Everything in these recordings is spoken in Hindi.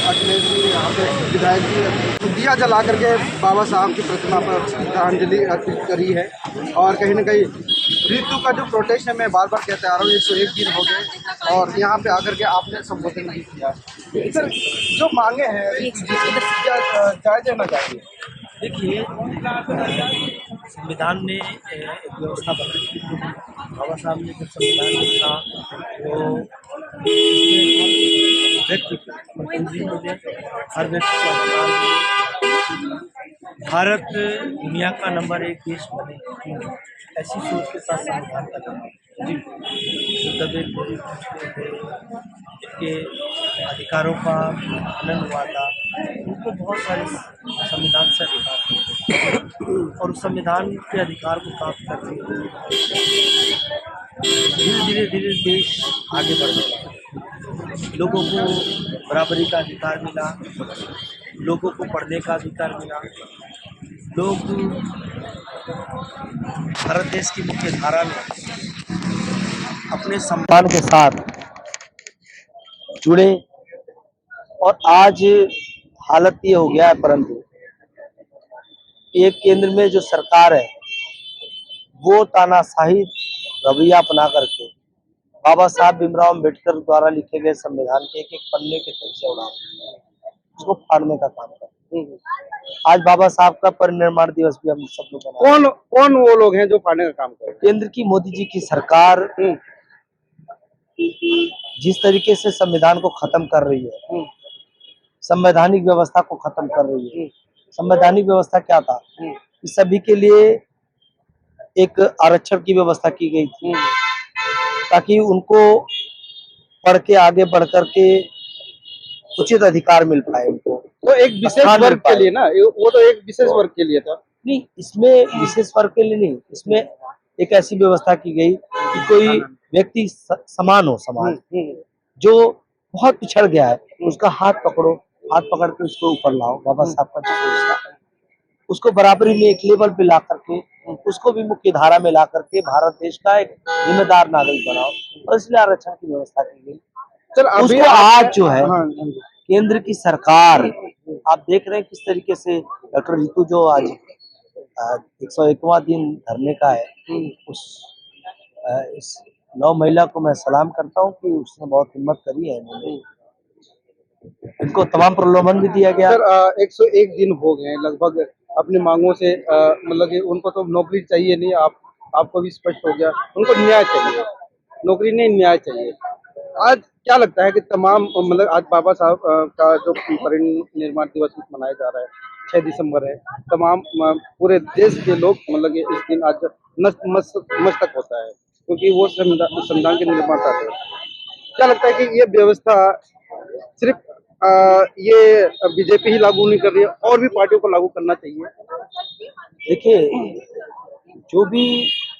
अखिलेश जी यहाँ पे विधायक जी दिया जला करके बाबा साहब की प्रतिमा पर श्रद्धांजलि अर्पित करी है। और कहीं ना कहीं ऋतु का जो प्रोटेस्ट है, मैं बार बार कहते आ रहा हूँ, 101 दिन हो गए और यहाँ पे आकर के आपने संबोधन नहीं किया। सर, जो मांगे हैं क्या जायज है ना जायज? देखिए, संविधान ने एक व्यवस्था बनाई है। बाबा साहब ने जब संविधान लिखा तो इसमें व्यक्ति को हर व्यक्ति को अधिकार मिले, भारत दुनिया का नंबर 1 देश बने, ऐसी सोच के साथ संविधान का निर्माण जी जो दबे खुदे पिछड़े थे, जिनके अधिकारों का हनन हुआ था, उनको बहुत सारे संविधान से अधिकार थे और उस संविधान के अधिकार को प्राप्त करके धीरे धीरे देश आगे बढ़ गया। लोगों को बराबरी का अधिकार मिला, लोगों को पढ़ने का अधिकार मिला, लोग भारत देश की मुख्य धारा में अपने सम्मान के साथ जुड़े। और आज हालत ये हो गया है, परंतु एक केंद्र में जो सरकार है वो तानाशाही रवैया अपना करके बाबा साहब भीमराव अम्बेडकर द्वारा लिखे गए संविधान के एक एक पन्ने के धज्जे उड़ा उसको फाड़ने का काम कर। आज बाबा साहब का परिनिर्वाण दिवस भी हम सब लोग कौन कौन वो लोग हैं जो फाड़ने का काम कर रहे हैं? केंद्र की मोदी जी की सरकार जिस तरीके से संविधान को खत्म कर रही है, संवैधानिक व्यवस्था को खत्म कर रही है। संवैधानिक व्यवस्था क्या था कि सभी के लिए एक आरक्षण की व्यवस्था की गई थी ताकि उनको पढ़ के आगे बढ़ करके उचित अधिकार मिल पाए उनको। तो एक विशेष वर्ग के लिए ना, वो तो एक विशेष वर्ग के लिए था। नहीं, इसमें विशेष वर्ग के लिए नहीं, इसमें एक ऐसी व्यवस्था की गई कि कोई व्यक्ति समान हो, समाज जो बहुत पिछड़ गया है उसका हाथ पकड़ो, हाथ पकड़ के उसको ऊपर लाओ। बाबा साहब का जो उसको बराबरी में एक लेवल पे ला करके उसको भी मुख्य धारा में ला करके भारत देश का एक जिम्मेदार नागरिक बनाओ, और इसलिए आरक्षण की व्यवस्था की गई। चल उसको आज जो है केंद्र की सरकार, आप देख रहे हैं किस तरीके से डॉक्टर रितु जो आज 101वां दिन धरने का है, इस 9 महिला को मैं सलाम करता हूँ कि उसने बहुत हिम्मत करी है। इनको तमाम प्रलोभन भी दिया गया। सर, 101 दिन हो गए लगभग अपनी मांगों से, मतलब कि उनको तो नौकरी चाहिए नहीं, आपको भी स्पष्ट हो गया, उनको न्याय चाहिए, नौकरी नहीं न्याय चाहिए। आज क्या लगता है कि तमाम, मतलब आज बाबा साहब का जो परिनिर्वाण दिवस मनाया जा रहा है, 6 दिसंबर है, तमाम पूरे देश के लोग, मतलब कि इस दिन आज मस्तक होता है क्योंकि वो संविधान के निर्माता थे। क्या लगता है कि ये व्यवस्था सिर्फ ये बीजेपी ही लागू नहीं कर रही है, और भी पार्टियों को लागू करना चाहिए? देखिए, जो भी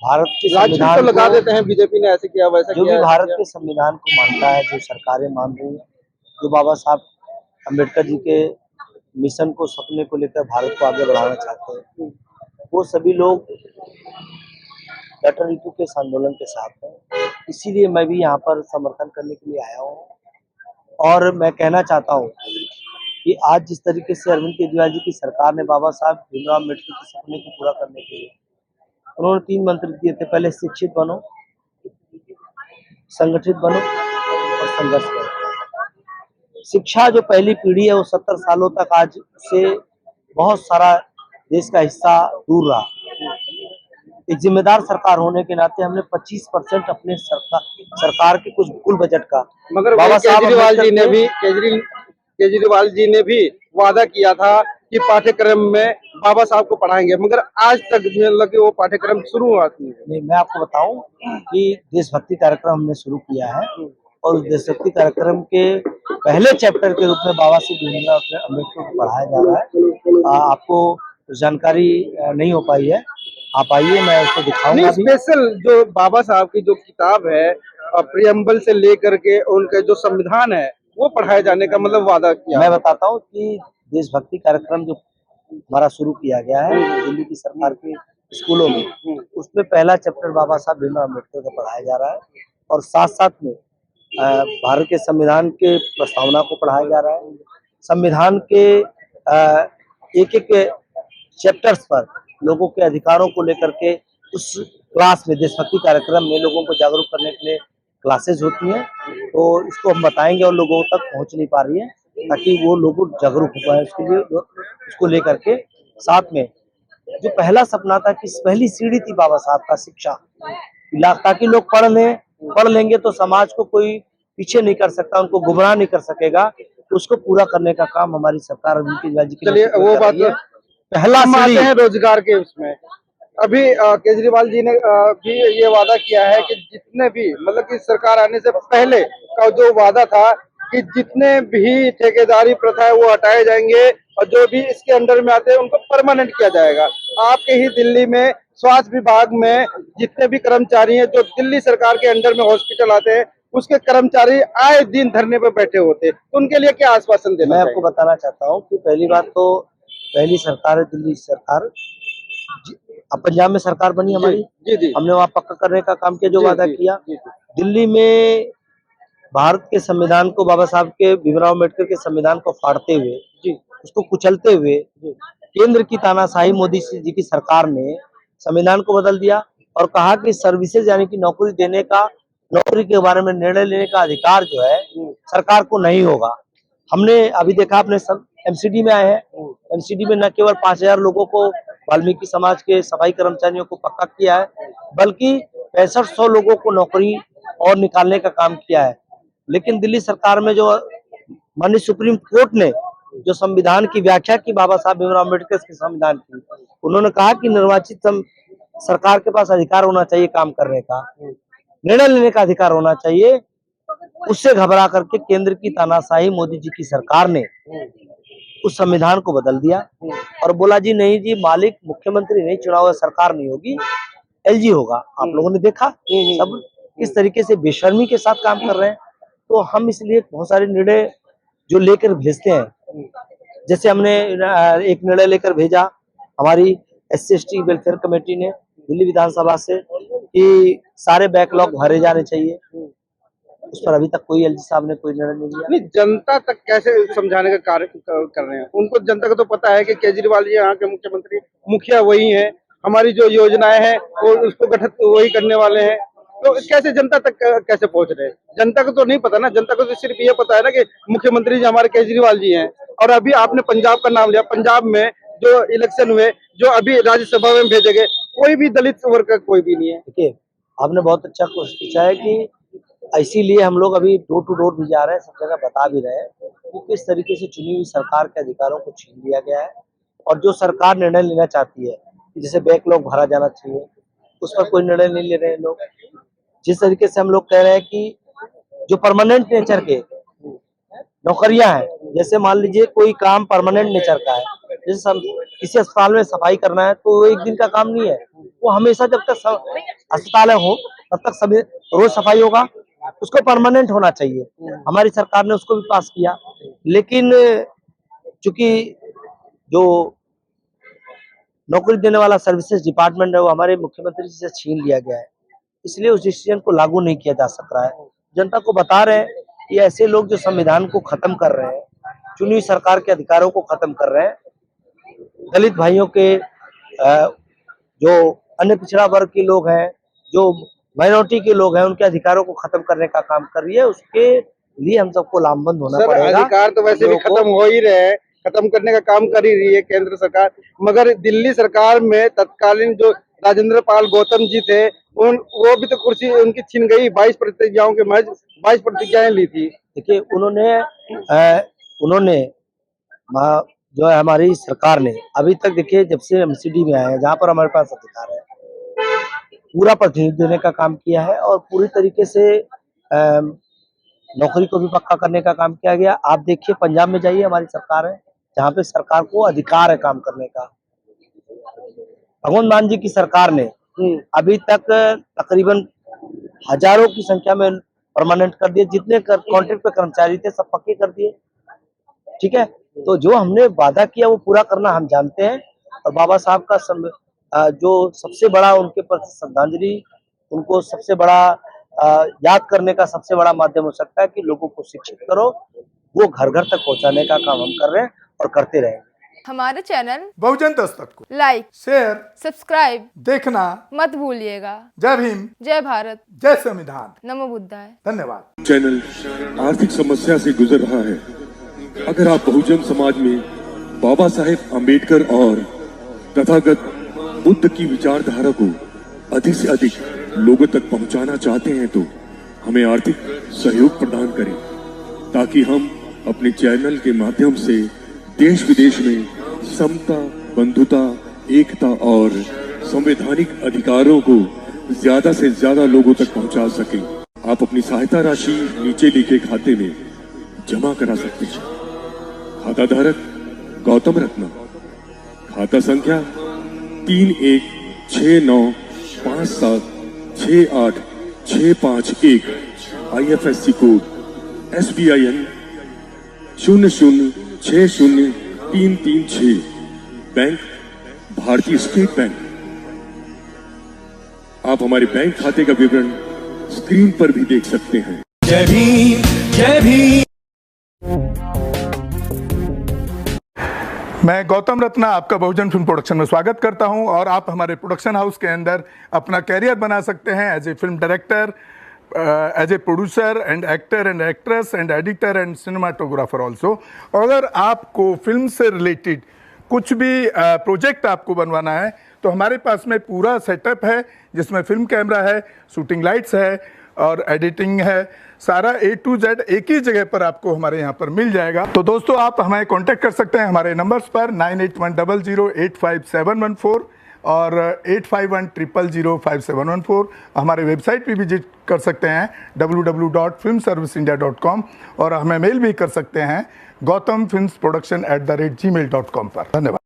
भारत के संविधान तो लगा देते हैं, बीजेपी ने ऐसे किया वैसा जो किया, भी भारत के संविधान को मानता है, जो सरकारें मान रही है, जो बाबा साहब अम्बेडकर जी के मिशन को, सपने को लेकर भारत को आगे बढ़ाना चाहते हैं, वो सभी लोग डॉक्टर रितु के इस आंदोलन के साथ हैं। इसीलिए मैं भी यहाँ पर समर्थन करने के लिए आया हूँ। और मैं कहना चाहता हूँ कि आज जिस तरीके से अरविंद केजरीवाल जी की सरकार ने बाबा साहब भीमराव अम्बेडकर के सपने को पूरा करने के लिए उन्होंने 3 मंत्र दिए थे। पहले शिक्षित बनो, संगठित बनो और संघर्ष करो। शिक्षा जो पहली पीढ़ी है वो 70 सालों तक आज से बहुत सारा देश का हिस्सा दूर रहा। एक जिम्मेदार सरकार होने के नाते हमने 25% अपने सरकार के कुछ कुल बजट का, मगर बाबा साहब केजरीवाल जी ने भी वादा किया था कि पाठ्यक्रम में बाबा साहब को पढ़ाएंगे, मगर आज तक मतलब वो पाठ्यक्रम शुरुआत नहीं। मैं आपको बताऊं कि देशभक्ति कार्यक्रम हमने शुरू किया है और उस देशभक्ति कार्यक्रम के पहले चैप्टर के रूप में बाबा साहब भीमराव अम्बेडकर को पढ़ाया जा रहा है। आपको जानकारी नहीं हो पाई है, आप आइए, मैं उसको दिखाऊंगा। स्पेशल जो बाबा साहब की जो किताब है, प्रियम्बल से लेकर के उनके जो संविधान है, वो पढ़ाए जाने का मतलब वादा किया। मैं बताता हूँ कि देशभक्ति कार्यक्रम जो हमारा शुरू किया गया है दिल्ली की सरकार के स्कूलों में, उसमें पहला चैप्टर बाबा साहब भीमराव अम्बेडकर का पढ़ाया जा रहा है और साथ साथ में भारत के संविधान के प्रस्तावना को पढ़ाया जा रहा है संविधान के एक एक चैप्टर्स पर लोगों के अधिकारों को लेकर के उस क्लास में देशभक्ति कार्यक्रम में लोगों को जागरूक करने के लिए क्लासेस होती हैं। तो इसको हम बताएंगे और लोगों तक पहुंच नहीं पा रही है, ताकि वो लोग जागरूक हो पाए उसके लिए, उसको लेकर के। साथ में जो पहला सपना था कि पहली सीढ़ी थी बाबा साहब का शिक्षा, ताकि लोग पढ़ लेंगे तो समाज को कोई पीछे नहीं कर सकता, उनको गुमराह नहीं कर सकेगा। तो उसको पूरा करने का काम हमारी सरकार अरविंद केजरीवाल जी की चलिए वो बात है। पहला हम आते सीढ़ी हैं रोजगार के उसमें। अभी केजरीवाल जी ने भी ये वादा किया है कि जितने भी मतलब कि सरकार आने से पहले का जो वादा था कि जितने भी ठेकेदारी प्रथा है वो हटाए जाएंगे और जो भी इसके अंडर में आते हैं उनको परमानेंट किया जाएगा। आपके ही दिल्ली में स्वास्थ्य विभाग में जितने भी कर्मचारी हैं जो दिल्ली सरकार के अंडर में हॉस्पिटल आते हैं, उसके कर्मचारी आए दिन धरने पर बैठे होते हैं, तो उनके लिए क्या आश्वासन देना मैं चाहिए? आपको बताना चाहता हूँ कि पहली बात तो पहली सरकार है दिल्ली सरकार। अब पंजाब में सरकार बनी हमारी, जी जी हमने वहाँ पक्का करने का काम किया जो जी वादा जी किया। जी जी दिल्ली में भारत के संविधान को, बाबा साहब के, भीमराव अम्बेडकर के संविधान को फाड़ते हुए, जी उसको कुचलते हुए जी केंद्र की तानाशाही मोदी जी की सरकार ने संविधान को बदल दिया और कहा कि सर्विसेज यानी कि नौकरी देने का, नौकरी के बारे में निर्णय लेने का अधिकार जो है सरकार को नहीं होगा। हमने अभी देखा, अपने सब एमसीडी में आए हैं, एमसीडी में न केवल 5,000 लोगों को, वाल्मीकि समाज के सफाई कर्मचारियों को पक्का किया है, बल्कि 6500 लोगों को नौकरी और निकालने का काम किया है। लेकिन दिल्ली सरकार में जो माननीय सुप्रीम कोर्ट ने जो संविधान की व्याख्या की, बाबा साहब भीमराव अम्बेडकर के संविधान की, उन्होंने कहा कि निर्वाचित सरकार के पास अधिकार होना चाहिए काम करने का, निर्णय लेने का अधिकार होना चाहिए। उससे घबरा करके केंद्र की तानाशाही मोदी जी की सरकार ने उस संविधान को बदल दिया और बोला जी नहीं जी, मालिक मुख्यमंत्री नहीं, चुना हुआ सरकार नहीं होगी, एलजी होगा। आप लोगों ने देखा सब किस तरीके से बेशर्मी के साथ काम कर रहे हैं। तो हम इसलिए बहुत सारे निर्णय जो लेकर भेजते हैं, जैसे हमने एक निर्णय लेकर भेजा हमारी SC/ST वेलफेयर कमेटी ने दिल्ली विधानसभा से कि सारे बैकलॉग भरे जाने चाहिए। उस पर अभी तक कोई एलजी साहब ने कोई निर्णय नहीं लिया। नहीं, जनता तक कैसे समझाने का कार्य कर रहे हैं? उनको जनता को तो पता है कि केजरीवाल जी यहाँ के मुख्यमंत्री, मुखिया वही हैं, हमारी जो योजनाएं हैं वो उसको गठित वही करने वाले हैं, तो कैसे जनता तक कैसे पहुंच रहे हैं? जनता को तो नहीं पता ना, जनता को तो सिर्फ ये पता है ना कि मुख्यमंत्री जी हमारे केजरीवाल जी हैं। और अभी आपने पंजाब का नाम लिया, पंजाब में जो इलेक्शन हुए, जो अभी राज्यसभा में भेजे गए, कोई भी दलित वर्ग का कोई भी नहीं है। देखिए, आपने बहुत अच्छा क्वेश्चन पूछा है कि इसीलिए हम लोग अभी डोर टू डोर भी जा रहे हैं, सब जगह बता भी रहे हैं कि किस तरीके से चुनी हुई सरकार के अधिकारों को छीन लिया गया है। और जो सरकार निर्णय लेना चाहती है कि जैसे बैकलॉग भरा जाना चाहिए, उस पर कोई निर्णय नहीं ले रहे हैं लोग। जिस तरीके से हम लोग कह रहे हैं कि जो परमानेंट नेचर के नौकरियां हैं, जैसे मान लीजिए कोई काम परमानेंट नेचर का है, जैसे किसी अस्पताल में सफाई करना है तो वो एक दिन का काम नहीं है, वो हमेशा जब तक अस्पताल हो तब तक सभी रोज सफाई होगा, उसको परमानेंट होना चाहिए। हमारी सरकार ने उसको भी पास किया, लेकिन चूंकि जो नौकरी देने वाला सर्विसेज डिपार्टमेंट है वो हमारे मुख्यमंत्री जी से छीन लिया गया है, इसलिए उस डिसीजन को लागू नहीं किया जा सक रहा है। जनता को बता रहे हैं कि ऐसे लोग जो संविधान को खत्म कर रहे हैं, चुनी हुई सरकार के अधिकारों को खत्म कर रहे हैं, दलित भाइयों के, जो अन्य पिछड़ा वर्ग के लोग हैं, जो माइनॉरिटी के लोग हैं, उनके अधिकारों को खत्म करने का काम कर रही है। उसके लिए हम सबको लामबंद होना पड़ेगा। अधिकार तो वैसे भी खत्म हो ही रहे हैं, खत्म करने का काम कर ही रही है केंद्र सरकार, मगर दिल्ली सरकार में तत्कालीन जो राजेंद्र पाल गौतम जी थे, वो भी तो कुर्सी उनकी छीन गई। 22 प्रतिज्ञाओं के महज 22 प्रतिज्ञाएं ली थी। देखिए, उन्होंने जो है हमारी सरकार ने अभी तक, देखिए जब से एमसीडी में आए हैं, जहाँ पर हमारे पास अधिकार है, पूरा प्रतिनिधित्व देने का काम किया है और पूरी तरीके से नौकरी को भी पक्का करने का काम किया गया। आप देखिए, पंजाब में जाइए, हमारी सरकार है, जहाँ पे सरकार को अधिकार है काम करने का। भगवंत मान जी की सरकार ने अभी तक तकरीबन हजारों की संख्या में परमानेंट कर दिए, जितने कॉन्ट्रैक्ट पे कर्मचारी थे सब पक्के कर दिए। ठीक है, तो जो हमने वादा किया वो पूरा करना हम जानते हैं। और बाबा साहब का जो सबसे बड़ा उनके प्रति श्रद्धांजलि, उनको सबसे बड़ा याद करने का सबसे बड़ा माध्यम हो सकता है कि लोगों को शिक्षित करो, वो घर घर तक पहुंचाने का काम हम कर रहे हैं और करते रहेंगे। हमारे चैनल बहुजन दस्तक को लाइक, शेयर, सब्सक्राइब देखना। मत भूलिएगा। जय भीम, जय भारत, जय संविधान। नमो बुद्धाय। धन्यवाद। चैनल आर्थिक समस्या से गुजर रहा है। अगर आप बहुजन समाज में बाबा साहेब अम्बेडकर और तथागत बुद्ध की विचारधारा को अधिक से अधिक लोगों तक पहुंचाना चाहते हैं तो हमें आर्थिक सहयोग प्रदान करें, ताकि हम अपने चैनल के माध्यम से देश विदेश में समता, बंधुता, एकता और संवैधानिक अधिकारों को ज्यादा से ज्यादा लोगों तक पहुंचा सकें। आप अपनी सहायता राशि नीचे लिखे खाते में जमा करा सकते हैं। खाता धारक गौतम रत्ना, खाता संख्या 3169576865 IFSC कोड SBIN 0060336, बैंक भारतीय स्टेट बैंक। आप हमारे बैंक खाते का विवरण स्क्रीन पर भी देख सकते हैं। जय भीम, जय भीम। मैं गौतम रत्ना आपका बहुजन फिल्म प्रोडक्शन में स्वागत करता हूं और आप हमारे प्रोडक्शन हाउस के अंदर अपना कैरियर बना सकते हैं as a film director, as a producer and actor and actress and editor and cinematographer also. अगर आपको फिल्म से रिलेटेड कुछ भी प्रोजेक्ट आपको बनवाना है तो हमारे पास में पूरा सेटअप है, जिसमें फिल्म कैमरा है, शूटिंग लाइट्स है और एडिटिंग है। सारा A to Z एक ही जगह पर आपको हमारे यहाँ पर मिल जाएगा। तो दोस्तों, आप हमें कांटेक्ट कर सकते हैं हमारे नंबर्स पर 9810085714 और 8510005714। हमारे वेबसाइट पे विजिट कर सकते हैं www.filmserviceindia.com और हमें मेल भी कर सकते हैं gautamfilmsproduction@gmail.com पर। धन्यवाद।